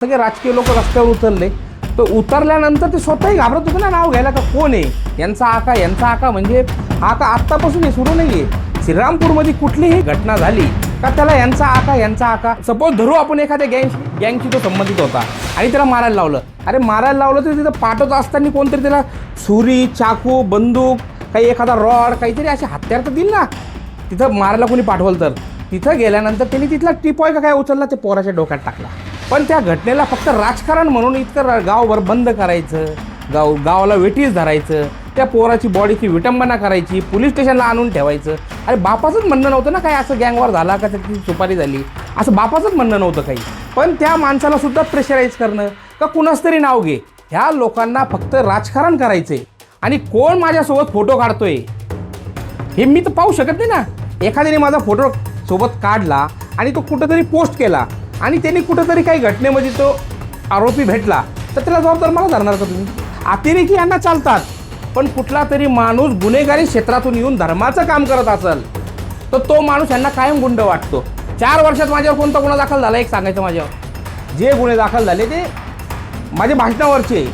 सगळे राजकीय लोक रस्त्यावर उतरले तर उतरल्यानंतर ते स्वतःही घाबरत होते ना नाव घ्यायला का कोण आहे यांचा आका म्हणजे हा का आत्तापासून हे सुरू नाही आहे. श्रीरामपूरमध्ये कुठलीही घटना झाली का त्याला यांचा आका सपोज धरू आपण एखाद्या गँगशी तो संबंधित होता आणि त्याला मारायला लावलं. अरे मारायला लावलं तर तिथं पाठवत असताना कोणतरी त्याला छुरी चाकू बंदूक काही एखादा रॉड काहीतरी असे हत्यार तर दिल ना. तिथं मारायला कोणी पाठवलं तर तिथं गेल्यानंतर त्यांनी तिथला टिपॉय का काय उचलला ते पोराच्या डोक्यात टाकला. पण त्या घटनेला फक्त राजकारण म्हणून इतकं गावभर बंद करायचं, गावाला वेटीस धरायचं, त्या पोराची बॉडीची विटंबना करायची, पोलीस स्टेशनला आणून ठेवायचं. अरे बापाचंच म्हणणं नव्हतं ना काय असं गँगवर झाला का त्याची सुपारी झाली असं बापाचंच म्हणणं नव्हतं काही. पण त्या माणसाला सुद्धा प्रेशराईज करणं का कुणाच तरी नाव घे, ह्या लोकांना फक्त राजकारण करायचं आहे. आणि कोण माझ्यासोबत फोटो काढतोय हे मी तर पाहू शकत नाही ना. एखाद्याने माझा फोटो सोबत काढला आणि तो कुठंतरी पोस्ट केला आणि त्यांनी कुठंतरी काही घटनेमध्ये तो आरोपी भेटला तर त्याला जबाबदार मला धरणार का तुम्ही? अतिरेकी यांना चालतात, पण कुठला तरी माणूस गुन्हेगारी क्षेत्रातून येऊन धर्माचं काम करत असेल तर तो माणूस यांना कायम गुंड वाटतो. 4 वर्षात माझ्यावर कोणता गुन्हा दाखल झाला एक सांगायचं माझ्यावर. जे गुन्हे दाखल झाले ते माझ्या भाषणावरचे,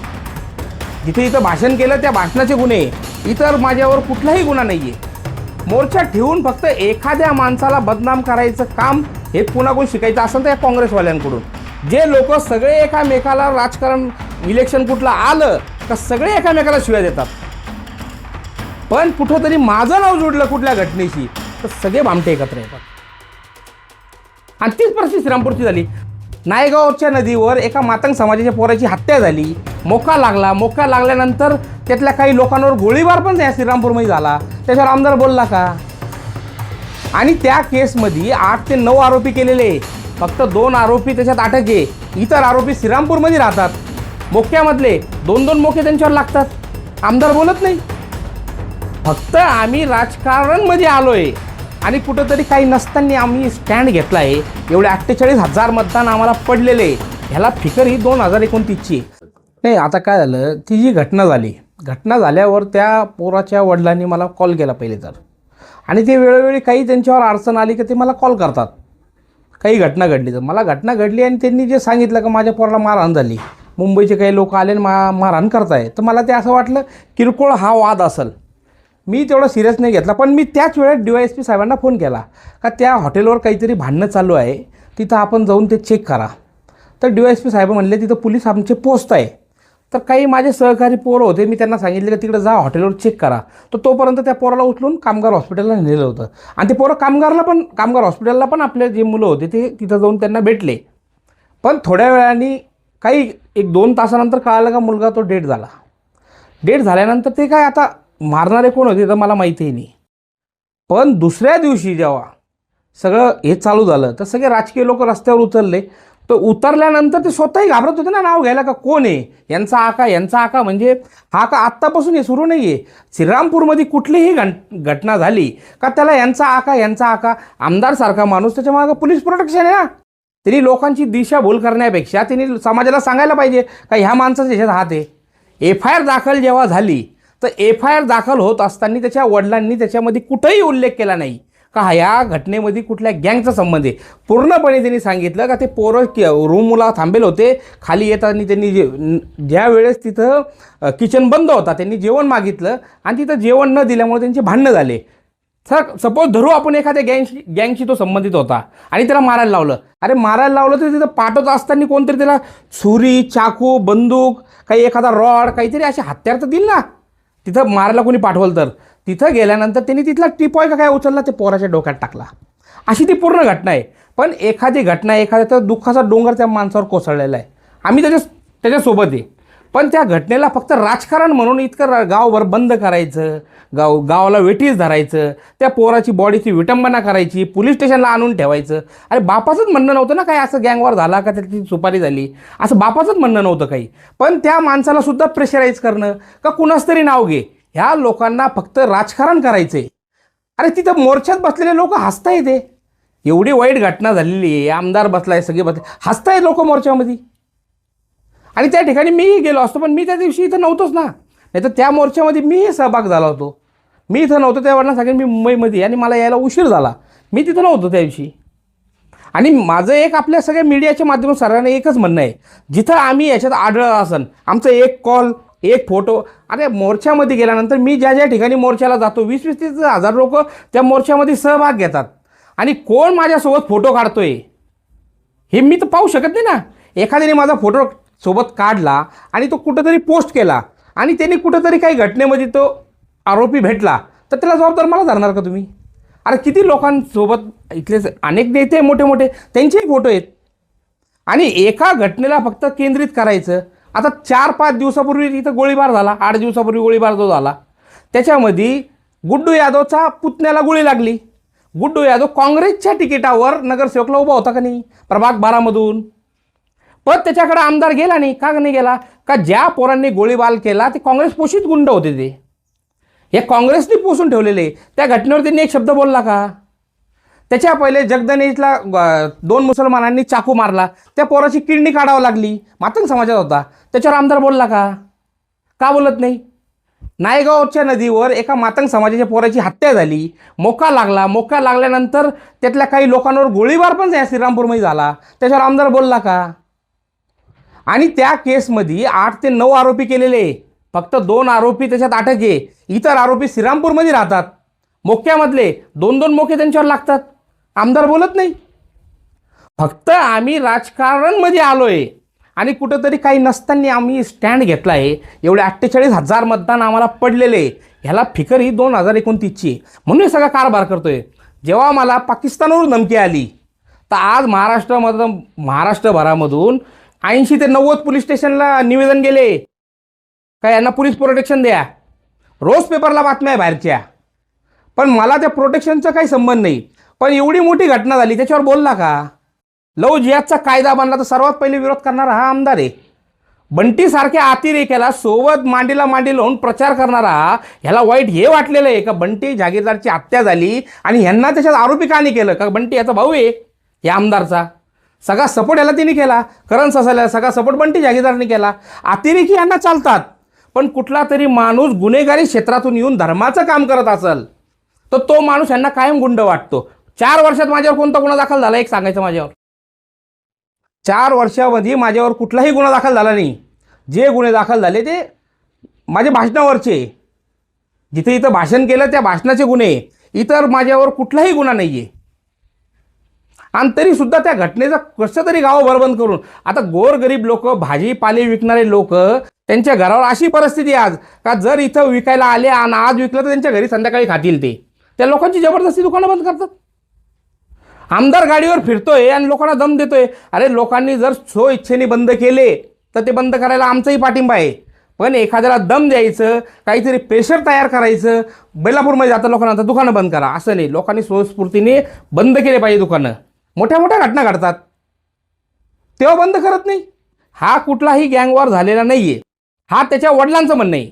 जिथे इथं भाषण केलं त्या भाषणाचे गुन्हे, इतर माझ्यावर कुठलाही गुन्हा नाही आहे. मोर्चा ठेवून फक्त एखाद्या माणसाला बदनाम करायचं काम हे पुन्हा शिकायचं असेल तर या काँग्रेसवाल्यांकडून. जे लोक सगळे एकामेकाला राजकारण इलेक्शन कुठलं आलं तर सगळे एकामेकाला शिव्या देतात, पण कुठंतरी माझं नाव जोडलं कुठल्या घटनेशी तर सगळे भामटे एकत्र येतात. आणि तीच परिस्थिती श्रीरामपूरची झाली. नायगावच्या नदीवर एका मातंग समाजाच्या पोराची हत्या झाली, मोका लागल्यानंतर त्यातल्या काही लोकांवर गोळीबार पण त्या श्रीरामपूरमध्ये झाला. त्याच्यावर आमदार बोलला का? आणि त्या केसमध्ये 8 ते 9 आरोपी केलेले, फक्त 2 आरोपी त्याच्यात अटक आहे. इतर आरोपी श्रीरामपूरमध्ये राहतात. मोक्यामधले 2-2 मोके त्यांच्यावर लागतात. आमदार बोलत नाही. फक्त आम्ही राजकारणमध्ये आलो आहे आणि कुठंतरी काही नसताना आम्ही स्टँड घेतला आहे. एवढे 48,000 मतदान आम्हाला पडलेले, ह्याला फिकर ही 2029ची नाही. आता काय झालं, ती जी घटना झाल्यावर त्या पोराच्या वडिलांनी मला कॉल केला पहिले तर, आणि ते वेळोवेळी काही त्यांच्यावर अडचण आली की ते मला कॉल करतात. काही घटना घडली तर मला घटना घडली आणि त्यांनी जे सांगितलं की माझ्या पोराला मारहाण झाली, मुंबईचे काही लोक आले मारहाण करताय, तर मला ते असं वाटलं किरकोळ हा वाद असेल. मी तेवढं सिरियस नाही घेतला. पण मी त्याच वेळेत DYSP साहेबांना फोन केला का त्या हॉटेलवर काहीतरी भांडणं चालू आहे, तिथं आपण जाऊन ते चेक करा. तर DYSP साहेब म्हणले तिथं पोलीस आमचे पोस्ट आहे. तर काही माझे सहकारी पोरं होते, मी त्यांना सांगितले की तिकडे जा हॉटेलवर चेक करा. तर तोपर्यंत त्या पोराला उचलून कामगार हॉस्पिटलला नेलं होतं. आणि ते पोरं कामगार हॉस्पिटलला पण आपले जे मुलं होते ते तिथं जाऊन त्यांना भेटले. पण थोड्या वेळाने काही 1-2 तासानंतर कळालं का मुलगा तो डेड झाल्यानंतर ते काय आता मारणारे कोण होते तर मला माहितीही नाही. पण दुसऱ्या दिवशी जेव्हा सगळं हे चालू झालं तर सगळे राजकीय लोक रस्त्यावर उतरले. तर उतरल्यानंतर ते स्वतःही घाबरत होते ना नाव घ्यायला का कोण आहे यांचा आका म्हणजे हा का आत्तापासून हे सुरू नाही आहे. श्रीरामपूरमध्ये कुठलीही घटना झाली का त्याला यांचा आका आमदारसारखा माणूस त्याच्या मागं पोलीस प्रोटेक्शन आहे ना. त्यांनी लोकांची दिशाभूल करण्यापेक्षा त्यांनी समाजाला सांगायला पाहिजे का ह्या माणसाचा ह्याच्यात हात आहे. FIR दाखल जेव्हा झाली तर FIR दाखल होत असताना त्याच्या वडिलांनी त्याच्यामध्ये कुठंही उल्लेख केला नाही का ह्या घटनेमध्ये कुठल्या गँगचा संबंध आहे. पूर्णपणे त्यांनी सांगितलं का ते पोरं रूमला थांबेल होते, खाली येताना त्यांनी ज्या वेळेस तिथं किचन बंद होता त्यांनी जेवण मागितलं आणि तिथं जेवण न दिल्यामुळे त्यांचे भांडणं झाले. सपोज धरू आपण एखाद्या गँगशी तो संबंधित होता आणि त्याला मारायला लावलं. अरे मारायला लावलं तर तिथं पाठवत असताना कोणतरी त्याला छुरी चाकू बंदूक काही एखादा रॉड काहीतरी असे हत्यार तर दिल ना. तिथं मारायला कोणी पाठवलं तर तिथं गेल्यानंतर त्यांनी तिथला टिपॉय का काय उचलला ते पोराच्या डोक्यात टाकला. अशी ती पूर्ण घटना आहे. पण एखादी घटना एखाद्या दुःखाचा डोंगर त्या माणसावर कोसळलेला आहे. आम्ही त्याच्यासोबत आहे. पण त्या घटनेला फक्त राजकारण म्हणून इतकं गावभर बंद करायचं, गावाला वेटीस धरायचं, त्या पोराची बॉडीची विटंबना करायची, पोलीस स्टेशनला आणून ठेवायचं. अरे बापाचंच म्हणणं नव्हतं ना काय असं गँगवर झाला का त्याची सुपारी झाली असं बापाचंच म्हणणं नव्हतं काही. पण त्या माणसाला सुद्धा प्रेशराईज करणं का कुणाच तरी नाव घे, ह्या लोकांना फक्त राजकारण करायचं आहे. अरे तिथं मोर्चात बसलेले लोक हसताय. ते एवढी वाईट घटना झालेली आहे, आमदार बसलाय, सगळे बसले, हसताय लोक मोर्चामध्ये. आणि त्या ठिकाणी मीही गेलो असतो, पण मी त्या दिवशी इथं नव्हतोच ना. नाही तर त्या मोर्चामध्ये मीही सहभाग झाला होतो. मी इथं नव्हतो त्या वडिलांना सांगेन मी मुंबईमध्ये आणि मला यायला उशीर झाला, मी तिथं नव्हतो त्या दिवशी. आणि माझं एक आपल्या सगळ्या मीडियाच्या माध्यमातून सर्वांना एकच म्हणणं आहे, जिथं आम्ही याच्यात आढळलं असन आमचं एक कॉल एक फोटो, अरे मोर्चामध्ये गेल्यानंतर मी ज्या ज्या ठिकाणी मोर्चाला जातो 20-30 हजार लोक त्या मोर्चामध्ये सहभाग घेतात आणि कोण माझ्यासोबत फोटो काढतोय हे मी तर पाहू शकत नाही ना. एखाद्याने माझा फोटो सोबत काढला आणि तो कुठंतरी पोस्ट केला आणि त्यांनी कुठंतरी काही घटनेमध्ये तो आरोपी भेटला तर त्याला जबाबदार मला धरणार का तुम्ही? अरे किती लोकांसोबत इथले अनेक नेते मोठे मोठे त्यांचेही फोटो आहेत आणि एका घटनेला फक्त केंद्रित करायचं. आता 4-5 दिवसापूर्वी इथं गोळीबार झाला, 8 दिवसापूर्वी गोळीबार जो झाला त्याच्यामध्ये गुड्डू यादवचा पुतण्याला गोळी लागली. गुड्डू यादव काँग्रेसच्या तिकिटावर नगरसेवकला उभा होता का नाही प्रभाग 12मधून, पण त्याच्याकडे आमदार गेला नाही. का नाही गेला? का ज्या पोरांनी गोळीबार केला ते काँग्रेस पोषित गुंड होते, ते हे काँग्रेसने पोसून ठेवलेले. त्या घटनेवर त्यांनी एक शब्द बोलला का? त्याच्या पहिले जगदनेशला 2 मुसलमानांनी चाकू मारला, त्या पोराची किडनी काढावं लागली, मातंग समाजात होता, त्याच्यावर आमदार बोलला का? का बोलत नाही? नायगावच्या नदीवर एका मातंग समाजाच्या पोराची हत्या झाली, मोका लागला, मोका लागल्यानंतर त्यातल्या काही लोकांवर गोळीबार पण या श्रीरामपूरमध्ये झाला, त्याच्यावर आमदार बोलला का? आणि त्या केसमध्ये 8 ते 9 आरोपी केलेले, फक्त 2 आरोपी त्याच्यात अटक आहे, इतर आरोपी श्रीरामपूरमध्ये राहतात. मोक्यामधले 2-2 मोके त्यांच्यावर लागतात, आमदार बोलत नाही. फक्त आम्ही राजकारणमध्ये आलोय आणि कुठंतरी काही नसताना आम्ही स्टँड घेतला आहे. एवढे 48,000 मतदान आम्हाला पडलेले, ह्याला फिकर ही 2029ची, म्हणून हे सगळा कारभार करतोय. जेव्हा मला पाकिस्तानवरून धमकी आली तर आज महाराष्ट्रभरामधून 80 ते 90 पोलीस स्टेशनला निवेदन गेले का यांना पोलीस प्रोटेक्शन द्या. रोज पेपरला बातम्या आहे बाहेरच्या, पण मला त्या प्रोटेक्शनचा काही संबंध नाही. पण एवढी मोठी घटना झाली त्याच्यावर बोलला का? लव जिहादचा कायदा बनला तर सर्वात पहिले विरोध करणारा हा आमदार आहे. बंटीसारख्या अतिरेक्याला सोबत मांडीला मांडी लावून प्रचार करणारा, ह्याला वाईट हे वाटलेलं आहे का बंटी जागीरदारची हत्या झाली आणि ह्यांना त्याच्यात आरोपी का नाही केलं? का बंटी याचा भाऊ आहे या आमदारचा, सगळा सपोर्ट याला तिने केला, करण ससायला सगळा सपोर्ट बंटी जागीरदारने केला. अतिरेकी यांना चालतात, पण कुठला तरी माणूस गुन्हेगारी क्षेत्रातून येऊन धर्माचं काम करत असेल तर तो माणूस यांना कायम गुंड वाटतो. 4 वर्षात माझ्यावर कोणता गुन्हा दाखल झाला एक सांगायचं? माझ्यावर 4 वर्षामध्ये माझ्यावर कुठलाही गुन्हा दाखल झाला नाही. जे गुन्हे दाखल झाले ते माझ्या भाषणावरचे, जिथे इथं भाषण केलं त्या भाषणाचे गुन्हे, इतर माझ्यावर कुठलाही गुन्हा नाही आहे. आणि तरीसुद्धा त्या घटनेचं कसं तरी गाव बरबंद करून, आता गोरगरीब लोक, भाजीपाले विकणारे लोक, त्यांच्या घरावर अशी परिस्थिती आज का जर इथं विकायला आले आणि आज विकलं तर त्यांच्या घरी संध्याकाळी खातील ते, त्या लोकांची जबरदस्ती दुकानं बंद करतात. आमदार गाडीवर फिरतोय आणि लोकांना दम देतोय. अरे लोकांनी जर सो इच्छेने बंद केले तर ते बंद करायला आमचाही पाठिंबा आहे, पण एखाद्याला दम द्यायचं, काहीतरी प्रेशर तयार करायचं, बेलापूरमध्ये जातं लोकांना तर दुकानं बंद करा असं नाही. लोकांनी स्वस्फूर्तीने बंद केले पाहिजे दुकानं. मोठ्या मोठ्या घटना घडतात तेव्हा बंद करत नाही. हा कुठलाही गँगवॉर झालेला नाही आहे, हा त्याच्या वडिलांचं म्हणणं आहे,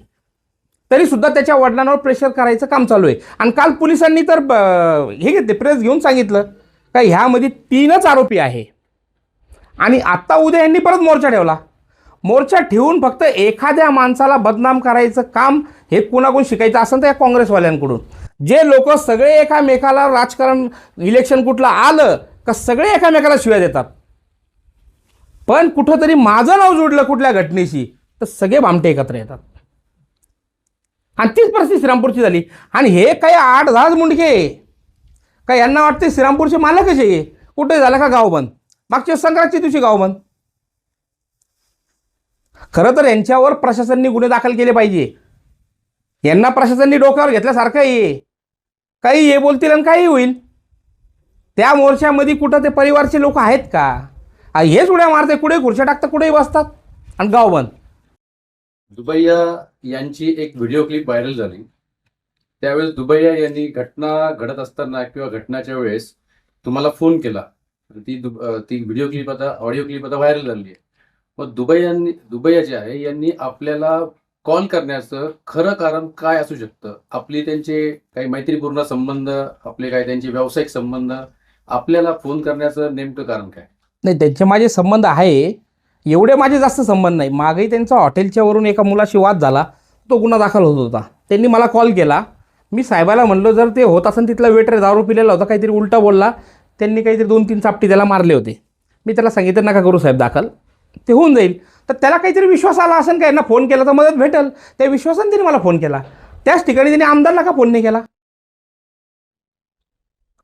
तरीसुद्धा त्याच्या वडिलांवर प्रेशर करायचं काम चालू आहे. आणि काल पोलिसांनी तर हे घेतले, प्रेस घेऊन सांगितलं का ह्यामध्ये 3च आरोपी आहे. आणि आत्ता उद्या यांनी परत मोर्चा ठेवला. मोर्चा ठेवून फक्त एखाद्या माणसाला बदनाम करायचं काम हे कुणाकडून शिकायचं असेल तर या काँग्रेसवाल्यांकडून. जे लोक सगळे एकामेकाला, राजकारण इलेक्शन कुठलं आलं का सगळे एकामेकाला शिव्या देतात, पण कुठंतरी माझं नाव जोडलं कुठल्या घटनेशी तर सगळे भामटे एकत्र येतात. आणि तीच परिस्थिती श्रीरामपूरची झाली. आणि हे काही 8-10 मुंडके का यांना वाटते श्रीरामपूरचे मालक कसे, कुठे झालं का गाव बंद? मागच्या संक्रांतीच्या दिवशी गाव बंद. खरं तर यांच्यावर प्रशासनाने गुन्हे दाखल केले पाहिजे. यांना प्रशासनाने डोक्यावर घेतल्यासारखं आहे, काही हे बोलतील आणि काही होईल. त्या मोर्चामध्ये कुठं ते परिवारचे लोक आहेत का? हेच उड्या मारते, कुठे खुर्च्या टाकतात, कुठेही बसतात आणि गाव बंद. दुबैया यांची एक व्हिडिओ क्लिप व्हायरल झाली. त्यावेळेस दुबैया यांनी घटना घडत असताना किंवा घटनाच्या वेळेस तुम्हाला फोन केला. ती व्हिडिओ क्लिप आता, ऑडिओ क्लिप आता व्हायरल झाली आहे. मग दुबैया जे आहे यांनी आपल्याला कॉल करण्याचं खरं कारण काय असू शकतं? आपली त्यांचे काही मैत्रीपूर्ण संबंध, आपले काही त्यांचे व्यावसायिक संबंध, आपल्याला फोन करण्याचं नेमकं कारण काय? नाही, त्यांचे माझे संबंध आहे, एवढे माझे जास्त संबंध नाही. मागेही त्यांचा हॉटेलच्या वरून एका मुलाशी वाद झाला, तो गुन्हा दाखल होत होता. त्यांनी मला कॉल केला. मी साहेबाला म्हणलो जर ते होत असेल, तिथला वेटर दारू पिलेला होता, काहीतरी उलटा बोलला, त्यांनी काहीतरी 2-3 चापटी त्याला मारले होते. मी त्याला सांगितलं नका करू साहेब दाखल, ते होऊन जाईल. तर त्याला काहीतरी विश्वास आला असेल का यांना फोन केला तर मदत भेटेल, त्या विश्वासाने त्यांनी मला फोन केला. त्याच ठिकाणी त्यांनी आमदारला का फोन नाही केला,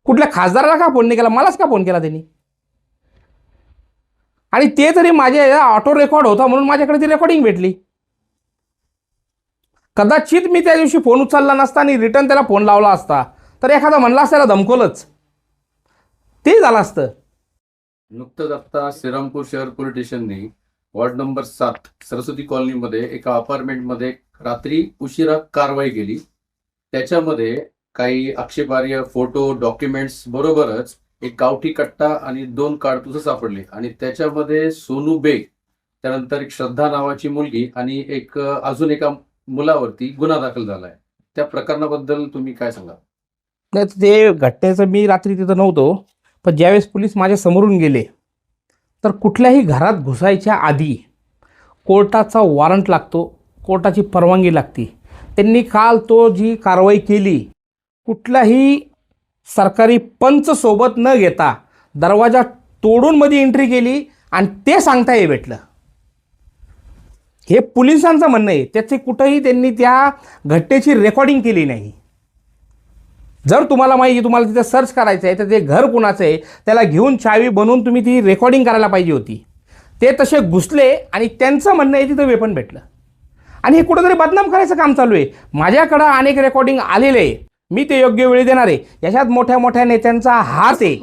कुठल्या खासदाराला का फोन नाही केला, मलाच का फोन केला त्यांनी? आणि ते तरी माझे ऑटो रेकॉर्ड होता म्हणून माझ्याकडे ती रेकॉर्डिंग भेटली. कदाचित मी त्या दिवशी फोन उचलला नसता आणि रिटर्न त्याला फोन लावला असता तर एखादा म्हणला असता त्याला धमकवलंच, ते झालं असतं. नुकतंच आता श्रीरामपूर शहर पोलीस स्टेशनने वॉर्ड नंबर 7 सरस्वती कॉलनीमध्ये एका अपार्टमेंटमध्ये रात्री उशिरा कारवाई केली. त्याच्यामध्ये काही आक्षेपार्ह फोटो, डॉक्युमेंट्स बरोबरच एक गावठी कट्टा आणि 2 काडतुसं सापडले. आणि त्याच्यामध्ये सोनू बेग, त्यानंतर एक श्रद्धा नावाची मुलगी आणि एक अजून एका मुलावरती गुन्हा दाखल झालाय. त्या प्रकरणाबद्दल तुम्ही काय सांगा? नाही, ते घटनेचं मी रात्री तिथं नव्हतो, पण ज्यावेळेस पोलीस माझ्या समोरून गेले तर कुठल्याही घरात घुसायच्या आधी कोर्टाचा वॉरंट लागतो, कोर्टाची परवानगी लागते. त्यांनी काल तो जी कारवाई केली, कुठलाही सरकारी पंच सोबत न घेता दरवाजा तोडून मध्ये एंट्री केली आणि ते सांगता भेटलं. हे पोलिसांचं म्हणणं आहे. त्याचे कुठंही त्यांनी त्या घटनेची रेकॉर्डिंग केली नाही. जर तुम्हाला माहिती, तुम्हाला तिथे सर्च करायचं आहे तर ते घर कुणाचं आहे त्याला घेऊन चावी बनवून तुम्ही ती रेकॉर्डिंग करायला पाहिजे होती. ते तसे घुसले आणि त्यांचं म्हणणं आहे तिथं वेपन भेटलं. आणि हे कुठंतरी बदनाम करायचं काम चालू आहे. माझ्याकडं अनेक रेकॉर्डिंग आलेले आहे, मी ते योग्य वेळी देणार आहे. याच्यात मोठ्या मोठ्या नेत्यांचा हात आहे.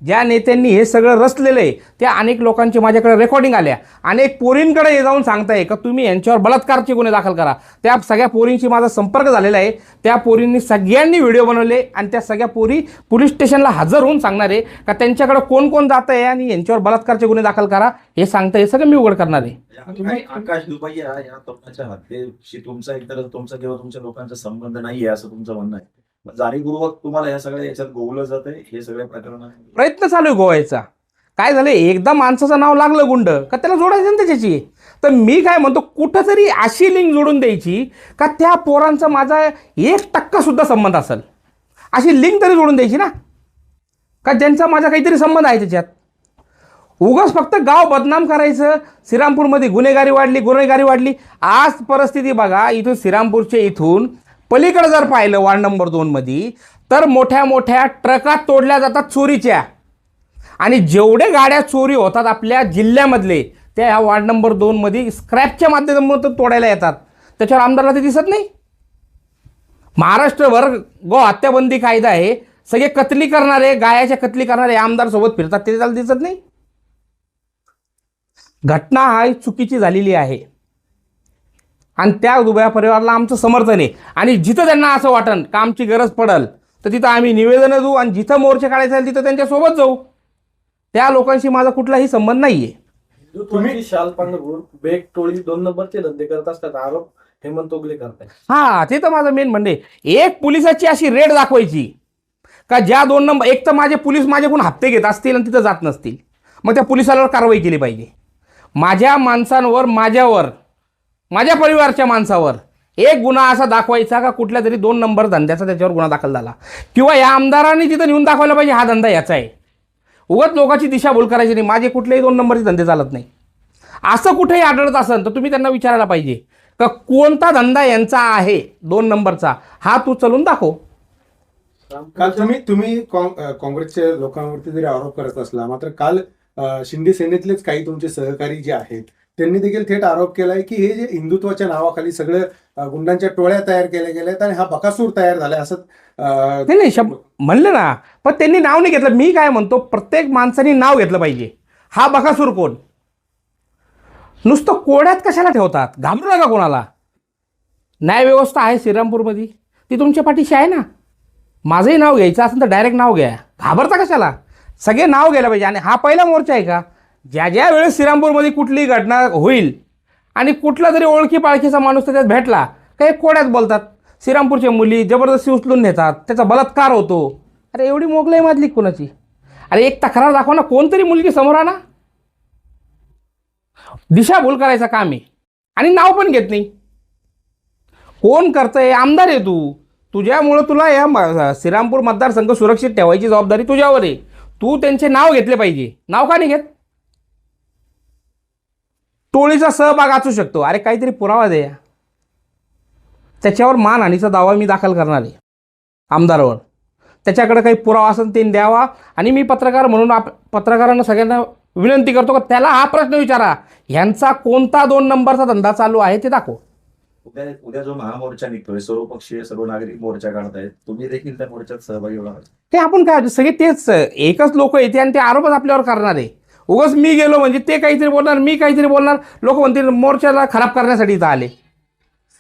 ज्या नेत्यांनी हे सगळं रचलेलं आहे त्या अनेक लोकांची माझ्याकडे रेकॉर्डिंग आल्या. अनेक पोरींकडे हे जाऊन सांगताय का तुम्ही यांच्यावर बलात्कारचे गुन्हे दाखल करा. त्या सगळ्या पोरींशी माझा संपर्क झालेला आहे. त्या पोरींनी सगळ्यांनी व्हिडिओ बनवले आणि त्या सगळ्या पोरी पोलीस स्टेशनला हजर होऊन सांगणार आहे का त्यांच्याकडे कोण कोण जात आहे आणि यांच्यावर बलात्कारचे गुन्हे दाखल करा. हे सांगता हे सगळं मी उघड करणार आहे. तुम्ही आकाश दुबैया या तरुणाच्या हत्येशी तुमचा एकतर तुमचा किंवा तुमच्या लोकांचा संबंध नाहीये असं तुमचं म्हणणं आहे. जाणीवपूर्वक तुम्हाला या सगळ्या याच्यात गोवलं जात आहे हे सगळे प्रकरण? प्रयत्न चालू आहे गोवायचा. काय झालं, एकदा माणसाचं नाव लागलं गुंड का त्याला जोडायचं ना त्याच्याशी. तर मी काय म्हणतो, कुठंतरी अशी लिंक जोडून द्यायची का त्या पोरांचा माझा 1% सुद्धा संबंध असेल, अशी लिंक तरी जोडून द्यायची ना, का ज्यांचा माझा काहीतरी संबंध आहे त्याच्यात. उगाच फक्त गाव बदनाम करायचं. श्रीरामपूरमध्ये गुन्हेगारी वाढली. आज परिस्थिती बघा, इथून श्रीरामपूरच्या इथून पलीकडे जर पाहिलं वार्ड नंबर 2 मध्ये तर मोठ्या मोठ्या ट्रका तोडल्या जातात चोरीच्या. आणि जेवढे गाड्या चोरी होतात आपल्या जिल्ह्यामधले त्या ह्या वार्ड नंबर 2 मध्ये स्क्रॅपच्या माध्यमातून तोडायला येतात. त्याच्यावर आमदारला ते दिसत नाही. महाराष्ट्रभर गो हत्याबंदी कायदा आहे, सगळे कत्ली करणारे, गायाच्या कत्ली करणारे आमदार सोबत फिरतात, ते त्याला दिसत नाही. घटना हा चुकीची झालेली आहे आणि त्या दुबया परिवाराला आमचं समर्थन आहे. आणि जिथं त्यांना असं वाटन का आमची गरज पडल तर तिथं आम्ही निवेदनं देऊ आणि जिथं मोर्चे काढायचे असेल तिथं त्यांच्यासोबत जाऊ. त्या लोकांशी माझा कुठलाही संबंध नाहीये. तुम्ही शाल पांघरून बेग टोळी 2 नंबरचे धंदे करत असतात आरोप हेमंत ओगले करताय. हा, ते तर माझं मेन म्हणणे. एक पोलिसाची अशी रेड दाखवायची का ज्या 2 नंबर, एक तर माझे पोलीस माझ्याकडून हप्ते घेत असतील आणि तिथं जात नसतील, मग त्या पोलिसाला कारवाई केली पाहिजे. माझ्या माणसांवर, माझ्या परिवारच्या माणसावर एक गुन्हा असा दाखवायचा का कुठल्या तरी 2 नंबर धंद्याचा त्याच्यावर गुन्हा दाखल झाला, किंवा या आमदारांनी तिथं नेऊन दाखवायला पाहिजे हा धंदा याचा आहे. उगाच लोकांची दिशाभूल करायची नाही. माझे कुठलेही 2 नंबरचे धंदे चालत नाही. असं कुठेही आढळत असेल तर तुम्ही त्यांना विचारायला पाहिजे का कोणता धंदा यांचा आहे 2 नंबरचा, हा तू चलून दाखव. काल तुम्ही काँग्रेसच्या लोकांवरती जरी आरोप करत असला, मात्र काल शिंदे सेनेतलेच काही तुमचे सहकारी जे आहेत त्यांनी देखील थेट आरोप केलाय की हे जे हिंदुत्वाच्या नावाखाली सगळे गुंडांच्या टोळ्या तयार केल्या गेल्यात आणि हा बकासूर तयार झालाय असं नाही म्हणलं ना, पण त्यांनी नाव नाही घेतलं. मी काय म्हणतो, प्रत्येक माणसाने नाव घेतलं पाहिजे. हा बकासूर कोण, नुसतं कोड्यात कशाला ठेवतात? घाबरू नका कोणाला. न्यायव्यवस्था आहे श्रीरामपूरमध्ये, ती तुमच्या पाठीशी आहे ना. माझंही नाव घ्यायचं असेल तर डायरेक्ट नाव घ्या, घाबरता कशाला? सगळे नाव घ्यायला पाहिजे. आणि हा पहिला मोर्चा आहे का ज्या वेळेस श्रीरामपूरमध्ये कुठलीही घटना होईल आणि कुठला तरी ओळखी पाळखीचा माणूस त्याच्यात भेटला काही कोड्यात बोलतात, श्रीरामपूरच्या मुली जबरदस्ती उचलून नेतात, त्याचा बलात्कार होतो. अरे एवढी मोगलाई माजली कोणाची? अरे एक तक्रार दाखवा ना, कोणतरी मुलगी समोर आणा. दिशाभूल करायचं काम आहे आणि नाव पण घेत नाही. कोण करतंय? आमदार आहे तू, तुझ्यामुळं तुला या श्रीरामपूर मतदारसंघ सुरक्षित ठेवायची जबाबदारी तुझ्यावर आहे. तू त्यांचे नाव घेतले पाहिजे. नाव का नाही घेत? टोळीचा सहभाग असू शकतो. अरे काहीतरी पुरावा दे. त्याच्यावर मानहानीचा दावा मी दाखल करणार आहे आमदारावर. त्याच्याकडे काही पुरावा असेल ते द्यावा. आणि मी पत्रकार म्हणून पत्रकारांना सगळ्यांना विनंती करतो की त्याला हा प्रश्न विचारा, ह्यांचा कोणता 2 नंबरचा धंदा चालू आहे ते दाखव. उद्या जो महामोर्चा निघतोय, सर्वपक्षीय सर्व नागरिक मोर्चा काढतायत, तुम्ही देखील त्या मोर्चात सहभागी होणार? ते आपण काय सगळे तेच एकच लोक येते आणि ते आरोपच आपल्यावर करणार आहे. उगाच मी गेलो म्हणजे ते काहीतरी बोलणार, मी काहीतरी बोलणार, लोक म्हणतील मोर्चाला खराब करण्यासाठी इथं आले.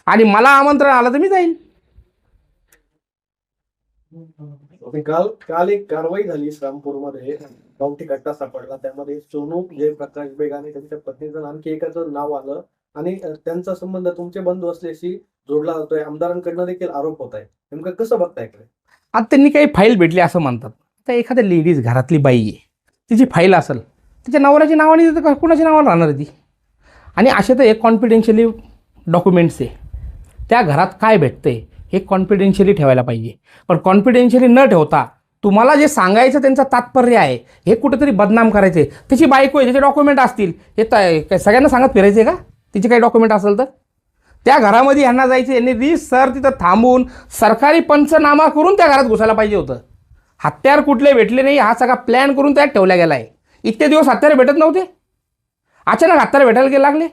आणि मला आमंत्रण आलं तर मी जाईल. काल एक कारवाई झाली श्रामपूरमध्ये, गावठी घटना सापडला. त्यामध्ये सोनू जयप्रकाश बेग आणि त्यांच्या पत्नीचं आणखी एकाचं नाव आलं आणि त्यांचा संबंध तुमचे बंधू असल्याशी जोडला जातोय. आमदारांकडनं देखील आरोप होत आहे. नेमकं कसं बघताय इकडे? आता त्यांनी काही फाईल भेटली असं म्हणतात. तर एखाद्या लेडीज घरातली बाई आहे, तिची फाईल असेल, तिच्या नवऱ्याच्या नावाने तर कुणाच्या नावाला राहणार ती? आणि असे तर एक कॉन्फिडेन्शियली डॉक्युमेंट्स आहे. त्या घरात काय भेटतंय हे कॉन्फिडेन्शियली ठेवायला पाहिजे. पण कॉन्फिडेन्शियली न ठेवता तुम्हाला जे सांगायचं त्यांचं तात्पर्य आहे हे कुठेतरी बदनाम करायचे. त्याची बायको आहे, त्याचे डॉक्युमेंट असतील, हे काय सगळ्यांना सांगत फिरायचे का? तिचे काही डॉक्युमेंट असेल तर त्या घरामध्ये यांना जायचं, यांनी सर तिथं थांबून सरकारी पंचनामा करून त्या घरात घुसायला पाहिजे होतं. हत्यार कुठले भेटले नाही हा सगळा प्लॅन करून त्यात ठेवला गेला आहे. इतके दिवस हत्यारे भेटत नव्हते, अचानक हत्यारे भेटायला लागले.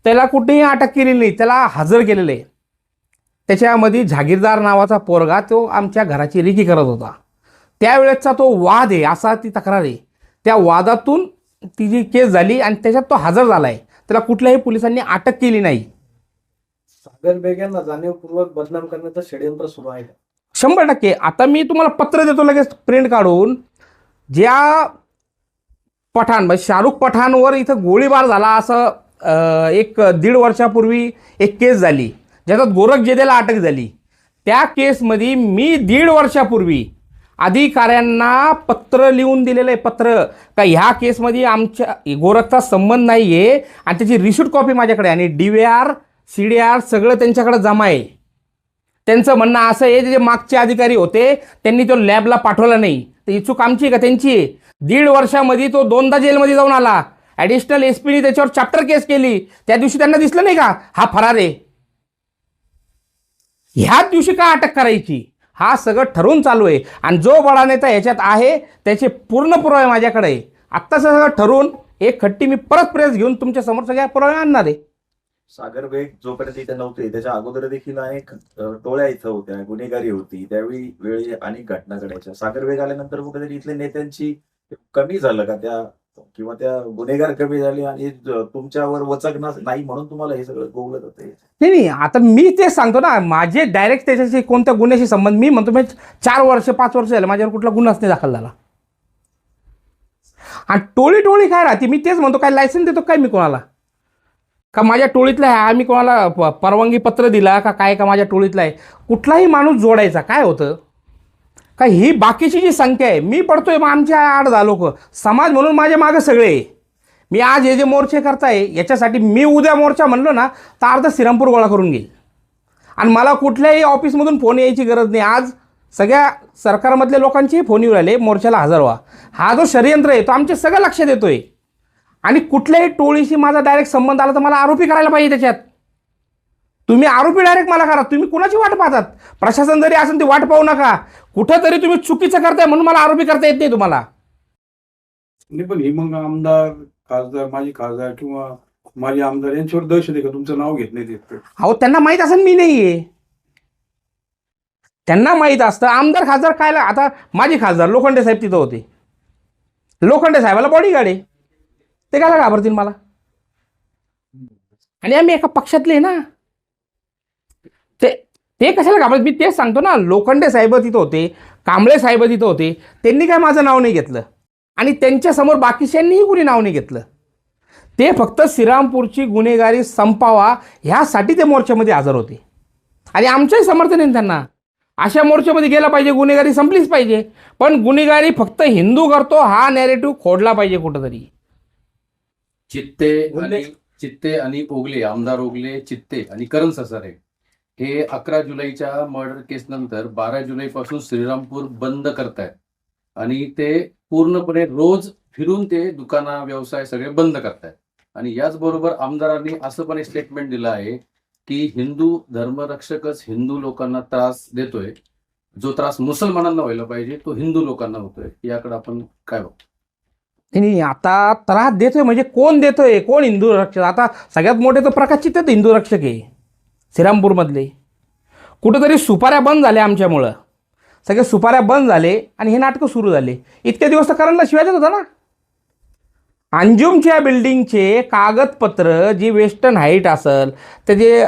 त्याला कुठेही अटक केलेली नाही, त्याला हजर केलेलं आहे. त्याच्यामध्ये जहागीरदार नावाचा पोरगा तो आमच्या घराची रेकी करत होता. त्यावेळेसचा तो वाद आहे असा ती तक्रार आहे. त्या वादातून ती जी केस झाली आणि त्याच्यात तो हजर झाला आहे. त्याला कुठल्याही पोलिसांनी अटक केली नाही. सागर बेग यांना जाणीवपूर्वक बदनाम करण्याचं षडयंत्र सुरू आहे. 100%. आता मी तुम्हाला पत्र देतो लगेच प्रिंट काढून. ज्या पठाण म्हणजे शाहरुख पठाणवर इथं गोळीबार झाला असं 1-1.5 वर्षापूर्वी एक केस झाली ज्याच्यात गोरख जेदेला अटक झाली. त्या केसमध्ये मी 1.5 वर्षापूर्वी अधिकाऱ्यांना पत्र लिहून दिलेलं आहे. पत्र का ह्या केसमध्ये आमच्या गोरखचा संबंध नाही आहे आणि त्याची रिसिप्ट कॉपी माझ्याकडे आणि DVR CDR सगळं त्यांच्याकडे जमा आहे. त्यांचं म्हणणं असं आहे जे मागचे अधिकारी होते त्यांनी तो लॅबला पाठवला नाही. तर ही चूक आमची का त्यांची आहे? 1.5 वर्षामध्ये तो 2दा जेलमध्ये जाऊन आला. ॲडिशनल SPने त्याच्यावर चॅप्टर केस केली. त्या दिवशी त्यांना दिसलं नाही का हा फरार आहे? ह्याच दिवशी का अटक करायची? हा सगळं ठरवून चालू आहे. आणि जो बडा नेता ह्याच्यात आहे त्याचे पूर्ण पुरावे माझ्याकडे आहे. आत्ताच सगळं ठरवून एक खट्टी मी परत प्रेस घेऊन तुमच्या समोर सगळ्या पुरावे आणणार आहे. सागर बेग जोपर्यंत इथे नव्हते त्याच्या अगोदर देखील अनेक टोळ्या इथं होत्या, गुन्हेगारी होती, त्यावेळी वेळी अनेक घटना घडायच्या. सागर बेग आल्यानंतर कुठेतरी इथल्या नेत्यांची कमी झालं का त्या, किंवा त्या गुन्हेगार कमी झाले आणि तुमच्यावर वचक नाही म्हणून तुम्हाला हे सगळं गोवलं जातं? नाही, आता मी तेच सांगतो ना, माझे डायरेक्ट त्याच्याशी कोणत्या गुन्ह्याशी संबंध, मी म्हणतो मी 4 वर्ष 5 वर्ष झाले माझ्यावर कुठला गुन्हाच नाही दाखल झाला. आणि टोळी काय राहते मी तेच म्हणतो. काय लायसन्स देतो काय मी कोणाला? का माझ्या टोळीतला आहे आम्ही कोणाला परवानगी पत्र दिला का काय? का माझ्या टोळीतला आहे कुठलाही माणूस जोडायचा काय होतं का? ही बाकीची जी संख्या आहे, मी पडतोय मग आमच्या 8-10 लोक समाज म्हणून माझ्या मागं सगळे. मी आज हे जे मोर्चे करताय याच्यासाठी मी उद्या मोर्चा म्हणलो ना तर अर्धा श्रीरामपूर गोळा करून घेईल. आणि मला कुठल्याही ऑफिसमधून फोन यायची गरज नाही. आज सगळ्या सरकारमधल्या लोकांचे फोन येऊ राहिले मोर्चाला हजर व्हा. हा जो षडयंत्र आहे तो आमच्या सगळं लक्षात येतोय. आणि कुठल्याही टोळीशी माझा डायरेक्ट संबंध आला तर मला आरोपी करायला पाहिजे त्याच्यात. तुम्ही आरोपी डायरेक्ट मला करा. तुम्ही कुणाची वाट पाहतात? प्रशासन जरी असेल ती वाट पाहू नका. कुठंतरी तुम्ही चुकीचं करताय म्हणून मला आरोपी करता येत नाही तुम्हाला. नाही पण हे मग आमदार खासदार माझे खासदार किंवा माझे आमदार यांच्यावर दहशत आहे का? तुमचं नाव घेत नाही ते? अहो त्यांना माहीत असेल मी नाहीये. त्यांना माहीत असतं. आमदार खासदार काय? आता माझे खासदार लोखंडे साहेब तिथं होते. लोखंडे साहेबाला बॉडीगार्ड आहे. ते काय घाबरतील मला? आणि आम्ही एका पक्षातले ना. ते कशाला घाबरत? मी तेच सांगतो ना, लोखंडे साहेब तिथं होते, कांबळे साहेब तिथं होते. त्यांनी काय माझं नाव नाही घेतलं आणि त्यांच्यासमोर बाकीच्यांनीही कुणी नाव नाही घेतलं. ते फक्त श्रीरामपूरची गुन्हेगारी संपावा ह्यासाठी ते मोर्चामध्ये हजर होते. आणि आमचंही समर्थन आहे त्यांना. अशा मोर्चामध्ये गेला पाहिजे, गुन्हेगारी संपलीच पाहिजे. पण गुन्हेगारी फक्त हिंदू करतो हा नॅरेटिव्ह खोडला पाहिजे कुठंतरी. चित्ते आणि ओगले, आमदार ओगले, चित्ते आणि करण ससारे हे 11 जुलैच्या मर्डर केस नंतर 12 जुलैपासून श्रीरामपूर बंद करतायत. आणि ते पूर्णपणे रोज फिरून ते दुकानं व्यवसाय सगळे बंद करतायत. आणि याचबरोबर आमदारांनी असं पण एक स्टेटमेंट दिलं आहे की हिंदू धर्मरक्षकच हिंदू लोकांना त्रास देतोय, जो त्रास मुसलमानांना व्हायला पाहिजे तो हिंदू लोकांना होतोय. याकडे आपण काय बघतो? नाही, आता त्रास देतोय म्हणजे कोण देतोय? कोण हिंदू रक्षक? आता सगळ्यात मोठे तर प्रकाश चित्ते हिंदू रक्षक आहे श्रीरामपूरमधले. कुठेतरी सुपाऱ्या बंद झाल्या आमच्यामुळं, सगळे सुपाऱ्या बंद झाले आणि हे नाटकं सुरू झाले. इतके दिवस तर करणला शिवाय देत होता ना. अंजुमच्या बिल्डिंगचे कागदपत्र जी वेस्टर्न हाईट असेल, ते जे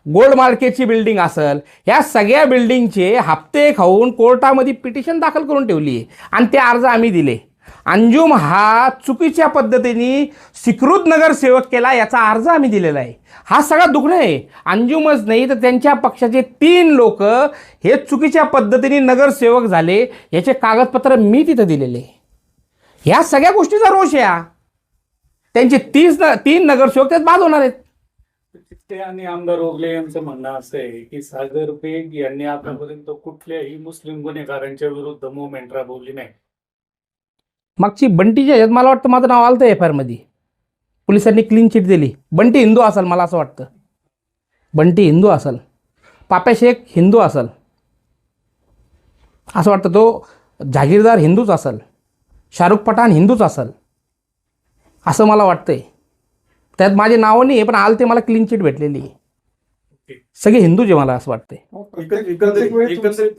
गोल्ड मार्केटची बिल्डिंग असेल, ह्या सगळ्या बिल्डिंगचे हप्ते खाऊन कोर्टामध्ये पिटिशन दाखल करून ठेवली आहे आणि ते अर्ज आम्ही दिले. अंजुम हा चुकीच्या पद्धतीने स्वीकृत नगरसेवक केला याचा अर्ज आम्ही दिलेला आहे. हा सगळा दुग्न आहे. अंजुमच नाही तर त्यांच्या पक्षाचे 3 लोक हे चुकीच्या पद्धतीने नगरसेवक झाले, याचे कागदपत्र मी तिथं दिलेले. ह्या सगळ्या गोष्टीचा रोष आहे. त्यांचे 3 नगरसेवक त्यात बाद होणार आहेत. चित्ते आणि आमदार ओगले यांचं म्हणणं असं आहे की सागर बेग यांनी आतापर्यंत कुठल्याही मुस्लिम गुन्हेगारांच्या विरुद्ध मुवमेंट राबवली नाही. मागची बंटीच्या ह्याच्यात मला वाटतं माझं नाव आलं एफ आय आरमध्ये, पोलिसांनी क्लीन चिट दिली. बंटी हिंदू असेल, मला असं वाटतं बंटी हिंदू असेल, पाप्या शेख हिंदू असेल, असं वाटतं. तो जागीरदार हिंदूच असेल, शाहरुख पठाण हिंदूच असेल असं मला वाटतंय. त्यात माझे नाव नाही आहे, पण आलं ते मला क्लीन चिट भेटलेली आहे. सगळे हिंदूच आहे मला असं वाटतंय.